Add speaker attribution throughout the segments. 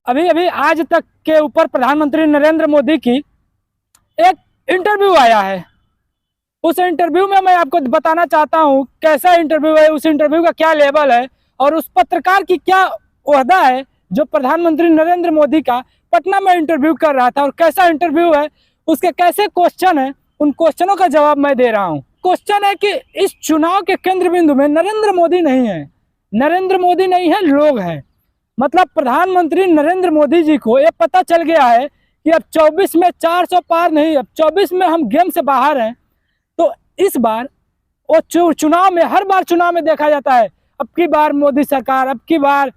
Speaker 1: अभी अभी आज तक के ऊपर प्रधानमंत्री नरेंद्र मोदी की एक इंटरव्यू आया है। उस इंटरव्यू में मैं आपको बताना चाहता हूँ कैसा इंटरव्यू है, उस इंटरव्यू का क्या लेवल है और उस पत्रकार की क्या ओहदा है जो प्रधानमंत्री नरेंद्र मोदी का पटना में इंटरव्यू कर रहा था, और कैसा इंटरव्यू है, उसके कैसे क्वेश्चन है, उन क्वेश्चनों का जवाब मैं दे रहा हूँ। क्वेश्चन है कि इस चुनाव के केंद्र बिंदु में नरेंद्र मोदी नहीं है, नरेंद्र मोदी नहीं है, लोग हैं। मतलब प्रधानमंत्री नरेंद्र मोदी जी को ये पता चल गया है कि अब 24 में 400 पार नहीं, अब 24 में हम गेम से बाहर हैं। तो इस बार वो चुनाव में, हर बार चुनाव में देखा जाता है अब की बार मोदी सरकार, अब की बार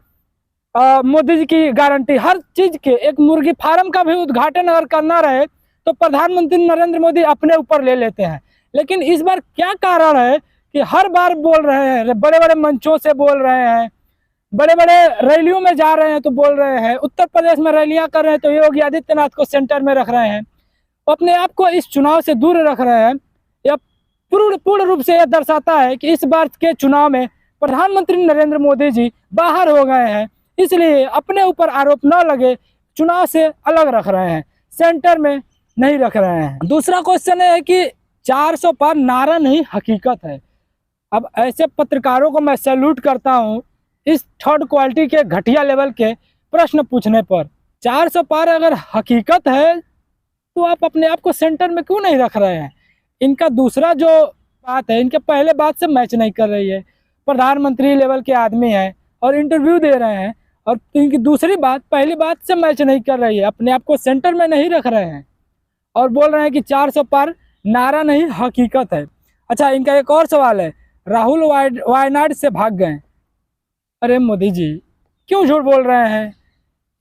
Speaker 1: मोदी जी की गारंटी, हर चीज के। एक मुर्गी फार्म का भी उद्घाटन अगर करना रहे तो प्रधानमंत्री नरेंद्र मोदी अपने ऊपर ले लेते हैं। लेकिन इस बार क्या कारण है कि हर बार बोल रहे हैं, बड़े बड़े मंचों से बोल रहे हैं, बड़े बड़े रैलियों में जा रहे हैं तो बोल रहे हैं, उत्तर प्रदेश में रैलियां कर रहे हैं तो योगी आदित्यनाथ को सेंटर में रख रहे हैं, अपने आप को इस चुनाव से दूर रख रहे हैं। यह पूर्ण रूप से यह दर्शाता है कि इस बार के चुनाव में प्रधानमंत्री नरेंद्र मोदी जी बाहर हो गए हैं, इसलिए अपने ऊपर आरोप न लगे चुनाव से अलग रख रहे हैं, सेंटर में नहीं रख रहे हैं। दूसरा क्वेश्चन है कि 400 पार नारा नहीं हकीकत है। अब ऐसे पत्रकारों को मैं सैल्यूट करता हूं इस थर्ड क्वालिटी के घटिया लेवल के प्रश्न पूछने पर। 400 पार अगर हकीकत है तो आप अपने आप को सेंटर में क्यों नहीं रख रहे हैं? इनका दूसरा जो बात है, इनके पहले बात से मैच नहीं कर रही है। प्रधानमंत्री लेवल के आदमी हैं और इंटरव्यू दे रहे हैं, और इनकी दूसरी बात पहली बात से मैच नहीं कर रही है, अपने आप को सेंटर में नहीं रख रहे हैं और बोल रहे हैं कि 400 पार नारा नहीं हकीकत है। अच्छा, इनका एक और सवाल है, राहुल वायनाड से भाग गए। अरे मोदी जी क्यों झूठ बोल रहे हैं?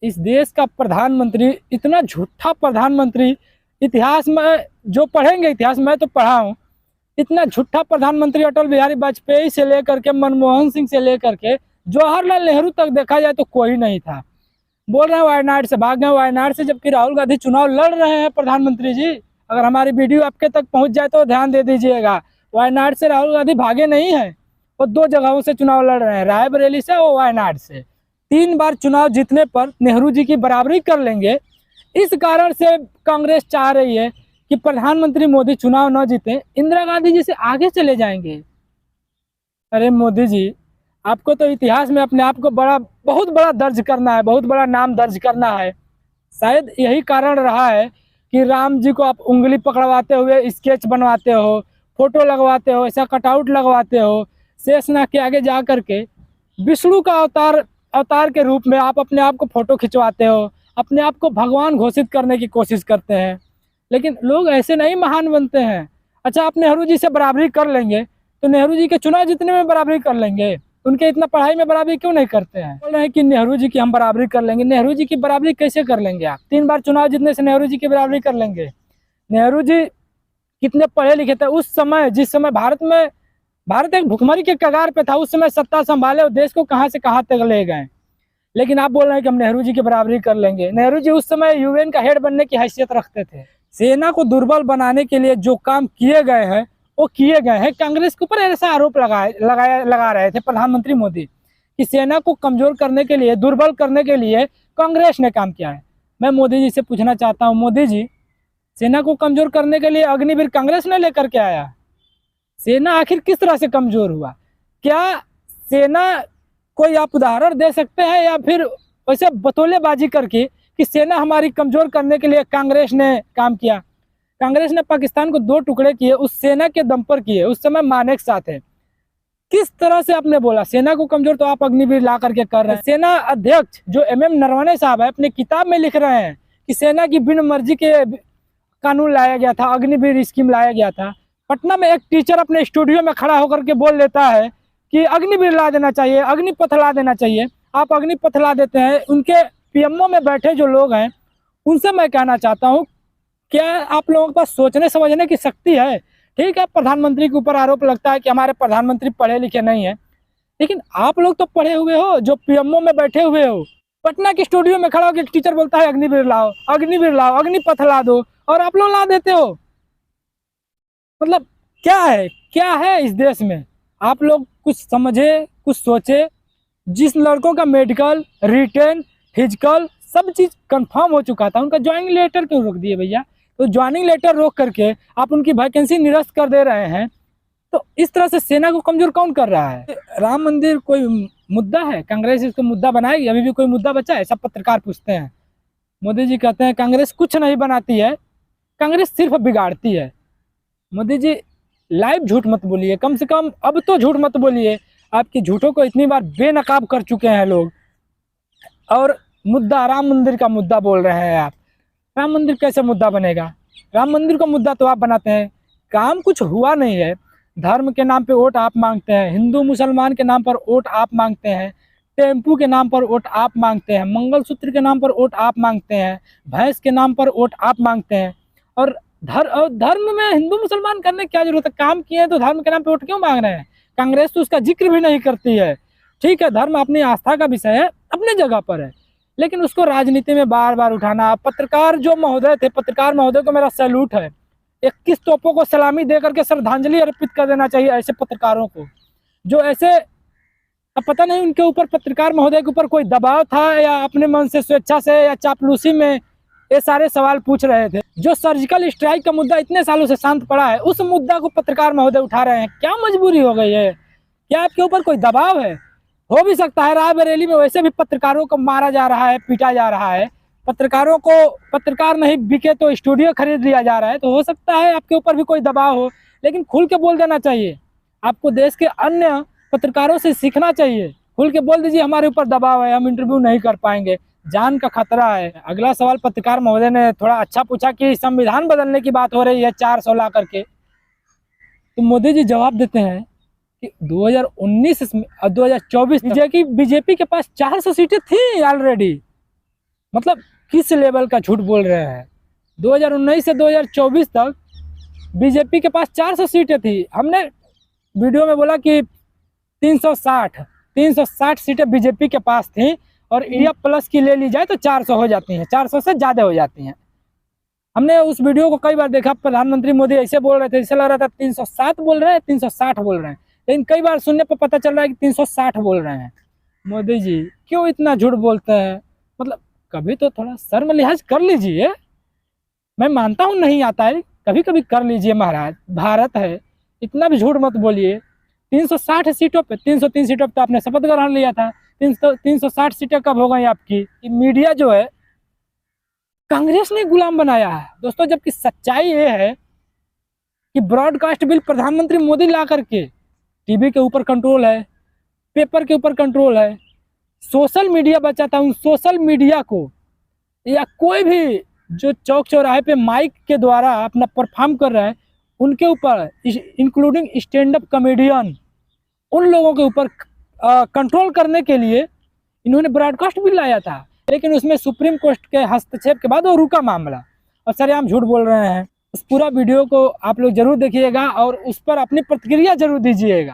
Speaker 1: इस देश का प्रधानमंत्री, इतना झूठा प्रधानमंत्री इतिहास में जो पढ़ेंगे, इतिहास में तो पढ़ा हूँ, इतना झूठा प्रधानमंत्री अटल बिहारी वाजपेयी से लेकर के मनमोहन सिंह से लेकर के जवाहरलाल नेहरू तक देखा जाए तो कोई नहीं था। बोल रहे हैं वायनाड से भाग गए, वायनाड से, जबकि राहुल गांधी चुनाव लड़ रहे हैं। प्रधानमंत्री जी, अगर हमारी वीडियो आपके तक पहुंच जाए तो ध्यान दे दीजिएगा, वायनाड से राहुल गांधी भागे नहीं है, वो 2 जगहों से चुनाव लड़ रहे हैं, रायबरेली से और वायनाड से। 3 बार चुनाव जीतने पर नेहरू जी की बराबरी कर लेंगे। इस कारण से कांग्रेस चाह रही है कि प्रधानमंत्री मोदी चुनाव न जीते, इंदिरा गांधी जी से आगे चले जाएंगे। अरे मोदी जी, आपको तो इतिहास में अपने आप को बहुत बड़ा दर्ज करना है, बहुत बड़ा नाम दर्ज करना है। शायद यही कारण रहा है कि राम जी को आप उंगली पकड़वाते हुए स्केच बनवाते हो, फोटो लगवाते हो, ऐसा कटआउट लगवाते हो, शेषनाग के आगे जा करके विष्णु का अवतार के रूप में आप अपने आप को फोटो खिंचवाते हो, अपने आप को भगवान घोषित करने की कोशिश करते हैं। लेकिन लोग ऐसे नहीं महान बनते हैं। अच्छा, आप नेहरू जी से बराबरी कर लेंगे तो नेहरू जी के चुनाव जीतने में बराबरी कर लेंगे, उनके इतना पढ़ाई में बराबरी क्यों नहीं करते हैं? बोल रहे हैं कि नेहरू जी की हम बराबरी कर लेंगे। नेहरू जी की बराबरी कैसे कर लेंगे आप? 3 बार चुनाव जीतने से नेहरू जी की बराबरी कर लेंगे? नेहरू जी कितने पढ़े लिखे थे उस समय, जिस समय भारत एक भुखमरी के कगार पे था, उस समय सत्ता संभाले और देश को कहां से कहां तक ले गए। लेकिन आप बोल रहे हैं कि हम नेहरू जी की बराबरी कर लेंगे। नेहरू जी उस समय यूएन का हेड बनने की हैसियत रखते थे। सेना को दुर्बल बनाने के लिए जो काम किए गए हैं वो किए गए हैं। कांग्रेस के ऊपर ऐसा आरोप लगा रहे थे प्रधानमंत्री मोदी कि सेना को कमजोर करने के लिए, दुर्बल करने के लिए कांग्रेस ने काम किया है। मैं मोदी जी से पूछना चाहता हूँ, मोदी जी, सेना को कमजोर करने के लिए अग्निवीर कांग्रेस ने लेकर के आया, सेना आखिर किस तरह से कमजोर हुआ? क्या सेना कोई आप उदाहरण दे सकते हैं, या फिर वैसे बतौलेबाजी करके कि सेना हमारी कमजोर करने के लिए कांग्रेस ने काम किया? कांग्रेस ने पाकिस्तान को 2 टुकड़े किए, उस सेना के दम पर किए। उस समय मानेक साथ है। किस तरह से आपने बोला सेना को कमजोर, तो आप अग्निवीर ला करके कर रहे हैं। सेना अध्यक्ष जो MM नरवणे साहब है, अपने किताब में लिख रहे हैं कि सेना की बिन मर्जी के कानून लाया गया था, अग्निवीर स्कीम लाया गया था। पटना में एक टीचर अपने स्टूडियो में खड़ा होकर के बोल लेता है कि अग्निवीर ला देना चाहिए, अग्निपथ ला देना चाहिए। आप अग्निपथ ला देते हैं। उनके PMO में बैठे जो लोग हैं उनसे मैं कहना चाहता हूँ, क्या आप लोगों के पास सोचने समझने की शक्ति है? ठीक है, प्रधानमंत्री के ऊपर आरोप लगता है कि हमारे प्रधानमंत्री पढ़े लिखे नहीं है, लेकिन आप लोग तो पढ़े हुए हो, जो PMO में बैठे हुए हो। पटना के स्टूडियो में खड़ा होकर एक टीचर बोलता है अग्निवीर लाओ, अग्निवीर लाओ, अग्निपथ ला दो, और आप लोग ला देते हो। मतलब क्या है इस देश में? आप लोग कुछ समझे, कुछ सोचे। जिस लड़कों का मेडिकल, रिटेन, फिजिकल सब चीज़ कंफर्म हो चुका था, उनका ज्वाइनिंग लेटर क्यों रोक दिए भैया? तो ज्वाइनिंग लेटर रोक करके आप उनकी वैकेंसी निरस्त कर दे रहे हैं, तो इस तरह से सेना को कमजोर कौन कर रहा है? राम मंदिर कोई मुद्दा है? कांग्रेस इसको मुद्दा बनाएगी? अभी भी कोई मुद्दा बचा है? सब पत्रकार पूछते हैं। मोदी जी कहते हैं कांग्रेस कुछ नहीं बनाती है, कांग्रेस सिर्फ बिगाड़ती है। मोदी जी लाइव झूठ मत बोलिए, कम से कम अब तो झूठ मत बोलिए। आपकी झूठों को इतनी बार बेनकाब कर चुके हैं लोग, और मुद्दा राम मंदिर का मुद्दा बोल रहे हैं आप। राम मंदिर कैसे मुद्दा बनेगा? राम मंदिर का मुद्दा तो आप बनाते हैं, काम कुछ हुआ नहीं है। धर्म के नाम पे वोट आप मांगते हैं, हिंदू मुसलमान के नाम पर वोट आप मांगते हैं, टेम्पू के नाम पर वोट आप मांगते हैं, मंगलसूत्र के नाम पर वोट आप मांगते हैं, भैंस के नाम पर वोट आप मांगते हैं। और धर्म में हिंदू मुसलमान करने की क्या जरूरत है? काम किए हैं तो धर्म के नाम पे वोट क्यों मांग रहे हैं? कांग्रेस तो उसका जिक्र भी नहीं करती है। ठीक है, धर्म अपनी आस्था का विषय है, अपने जगह पर है, लेकिन उसको राजनीति में बार बार उठाना। पत्रकार जो महोदय थे, पत्रकार महोदय को मेरा सैल्यूट है। 21 तोपों को सलामी दे करके श्रद्धांजलि अर्पित कर देना चाहिए ऐसे पत्रकारों को, जो ऐसे, अब पता नहीं उनके ऊपर, पत्रकार महोदय के ऊपर कोई दबाव था या अपने मन से स्वेच्छा से या चापलूसी में ये सारे सवाल पूछ रहे थे। जो सर्जिकल स्ट्राइक का मुद्दा इतने सालों से शांत पड़ा है, उस मुद्दा को पत्रकार महोदय उठा रहे हैं। क्या मजबूरी हो गई है? क्या आपके ऊपर कोई दबाव है? हो भी सकता है रायबरेली में वैसे भी पत्रकारों को मारा जा रहा है, पीटा जा रहा है, पत्रकारों को, पत्रकार नहीं बिके तो स्टूडियो खरीद लिया जा रहा है, तो हो सकता है आपके ऊपर भी कोई दबाव हो, लेकिन खुल के बोल देना चाहिए। आपको देश के अन्य पत्रकारों से सीखना चाहिए। खुल के बोल दीजिए हमारे ऊपर दबाव है, हम इंटरव्यू नहीं कर पाएंगे, जान का खतरा है। अगला सवाल पत्रकार महोदय ने थोड़ा अच्छा पूछा कि संविधान बदलने की बात हो रही है 400 ला करके, तो मोदी जी जवाब देते हैं कि 2019 और 2024 बीजेपी के पास 400 सीटें थी ऑलरेडी। मतलब किस लेवल का झूठ बोल रहे हैं? 2019 से 2024 तक बीजेपी के पास 400 सीटें थी। हमने वीडियो में बोला कि 360 सीटें बीजेपी के पास थी, और इंडिया प्लस की ले ली जाए तो 400 हो जाती हैं, 400 से ज़्यादा हो जाती हैं। हमने उस वीडियो को कई बार देखा, प्रधानमंत्री मोदी ऐसे बोल रहे थे, ऐसा लग रहा था 307 बोल रहे हैं, 360 बोल रहे हैं, लेकिन कई बार सुनने पर पता चल रहा है कि 360 बोल रहे हैं। मोदी जी क्यों इतना झूठ बोलते हैं? मतलब कभी तो थोड़ा शर्म लिहाज कर लीजिए। मैं मानता हूँ नहीं आता है, कभी कभी कर लीजिए महाराज, भारत है, इतना भी झूठ मत बोलिए। 360 सीटों पे, 303 सीटों पे तो आपने शपथ ग्रहण लिया था, 360 सीटें कब हो गई आपकी? मीडिया जो है कांग्रेस ने गुलाम बनाया है दोस्तों, जबकि सच्चाई ये है कि ब्रॉडकास्ट बिल प्रधानमंत्री मोदी ला करके, टीवी के ऊपर कंट्रोल है, पेपर के ऊपर कंट्रोल है, सोशल मीडिया बचाता हूँ, सोशल मीडिया को या कोई भी जो चौक चौराहे पे माइक के द्वारा अपना परफॉर्म कर रहा है उनके ऊपर, इंक्लूडिंग स्टैंड अप कॉमेडियन, उन लोगों के ऊपर कंट्रोल करने के लिए इन्होंने ब्रॉडकास्ट बिल लाया था, लेकिन उसमें सुप्रीम कोर्ट के हस्तक्षेप के बाद वो रुका मामला, और सरेआम झूठ बोल रहे हैं। उस पूरा वीडियो को आप लोग जरूर देखिएगा और उस पर अपनी प्रतिक्रिया जरूर दीजिएगा।